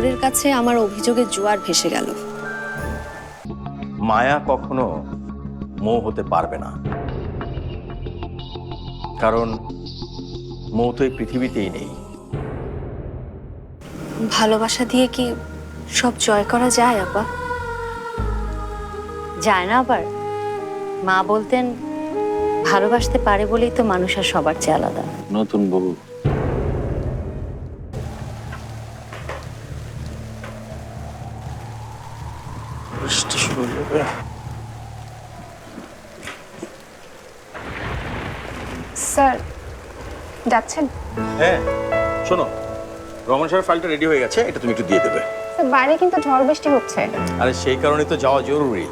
ওর কাছে আমার অভিযোগের জোয়ার ভেসে গেল। মায়া কখনো মৌ হতে পারবে না, কারণ মৌ তো এই পৃথিবীতেই নেই। ভালোবাসা দিয়ে কি সব জয় করা যায় আপা? যায় না আবার। মা বলতেন ভালোবাসতে পারে বলেই তো মানুষ আর সবার চেয়ে আলাদা। নতুন বউ বৃষ্টি শুরু হয়ে যাবে। স্যার যাচ্ছেন? হ্যাঁ শোনো, রমন সাহেবের ফাইলটা রেডি হয়ে গেছে, এটা তুমি একটু দিয়ে দেবে। স্যার বাইরে কিন্তু ঝড় বৃষ্টি হচ্ছে। আরে সেই কারণে তো যাওয়া জরুরি।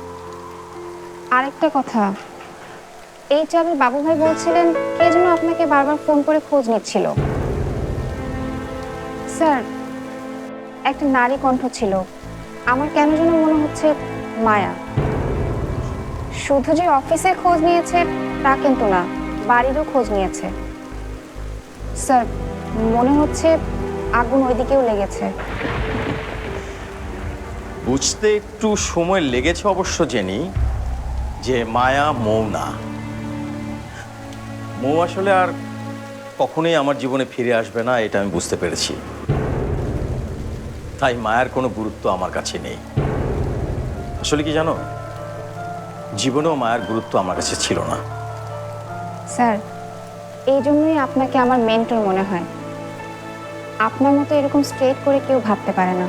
আরেকটা কথা, এই চাবের বাবু ভাই বলছিলেন কে যেন আপনাকে বারবার ফোন করে খোঁজ নিচ্ছিল। স্যার একটা নারী কণ্ঠ ছিল, আমার কেন যেন মনে হচ্ছে মায়া। শুধু যে অফিসে খোঁজ নিয়েছে তা কিন্তু না, বাড়িরও খোঁজ নিয়েছে। স্যার মনে হচ্ছে আগুন ওইদিকেও লেগেছে। বুঝতে একটু সময় লেগেছে অবশ্য, জেনি যে মায়া মৌ না। মৌ আসলে আর কখনোই আমার জীবনে ফিরে আসবে না, এটা আমি বুঝতে পেরেছি। তাই মায়ার কোনো গুরুত্ব আমার কাছে নেই। আসলে কি জানো, জীবনেও মায়ের গুরুত্ব আমার কাছে ছিল না। স্যার এই জন্যই আপনাকে আমার মেন্টর মনে হয়। আপনার মতো এরকম স্ট্রেট করে কেউ ভাবতে পারে না।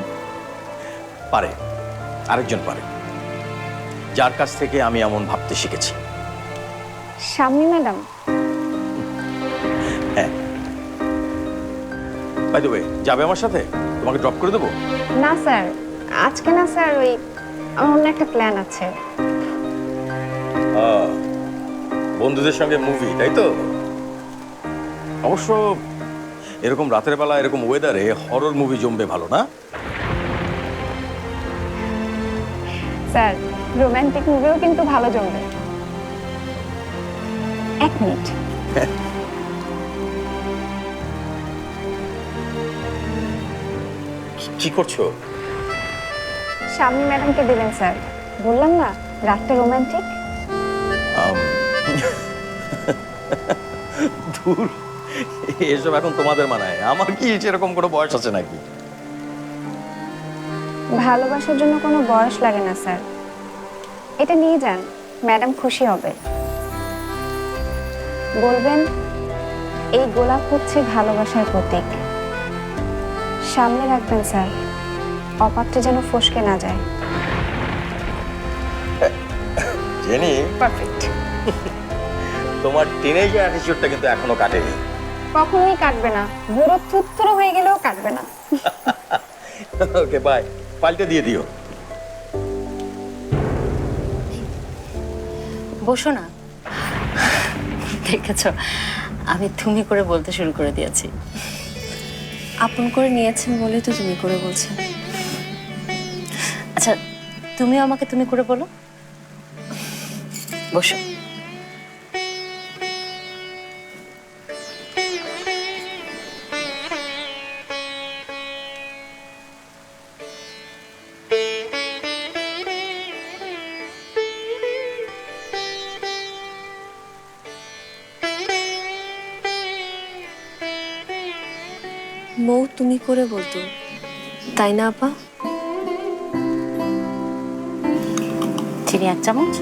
পারে, আরেকজন পারে, যার কাছ থেকে আমি এমন ভাবতে শিখেছি। শাম্মী ম্যাডাম? হ্যাঁ। বাই দ্য ওয়ে, যাবে আমার সাথে? তোমাকে ড্রপ করে দেবো? না স্যার, আজকে না স্যার, ওই আমার অন্য একটা প্ল্যান আছে। বন্ধুদের সঙ্গে মুভি, তাই তো? অবশ্য এরকম রাতের বেলা এরকম ওয়েদারে হরর মুভি জমবে ভালো, না? স্যার রোমান্টিক মুভিও কিন্তু ভালো জমবে। এক মিনিট। কি করছো? শাম্মী ম্যাডামকে দিলেন স্যার, বললাম না রাতটা রোমান্টিক। দূর, এসব এখন তোমাদের মানায়, আমার কি সেরকম কোনো বয়স আছে নাকি? ভালোবাসার জন্য কোনো বয়স লাগে না স্যার, এটা নিয়ে যান, ম্যাডাম খুশি হবে। বলবেন এই গোলাপ হচ্ছে ভালোবাসার প্রতীক। সামনে রাখবেন স্যার, অপাত্রে যেন ফসকে না যায়। Jenny, perfect. তোমার টিনেজার অ্যাটিটিউডটা কিন্তু এখনো কাটেনি। কখনোই কাটবে না, বুড়ো থুতথুরো হয়ে গেলেও কাটবে না। ওকে বাই, পাল্টে দিয়ে দিও। বসো না। দেখেছ, আমি তুমি করে বলতে শুরু করে দিয়েছি। আপন করে নিয়েছেন বলে তো তুমি করে বলছেন। আচ্ছা তুমিও আমাকে তুমি করে বলো। বসো। মৌ তুমি করে বলতো, তাই না আপা? চিনি 1 চামচ।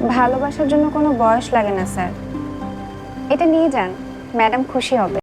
ভালোবাসার জন্য কোনো বয়স লাগে না স্যার। এটা নিয়ে যান, ম্যাডাম খুশি হবে।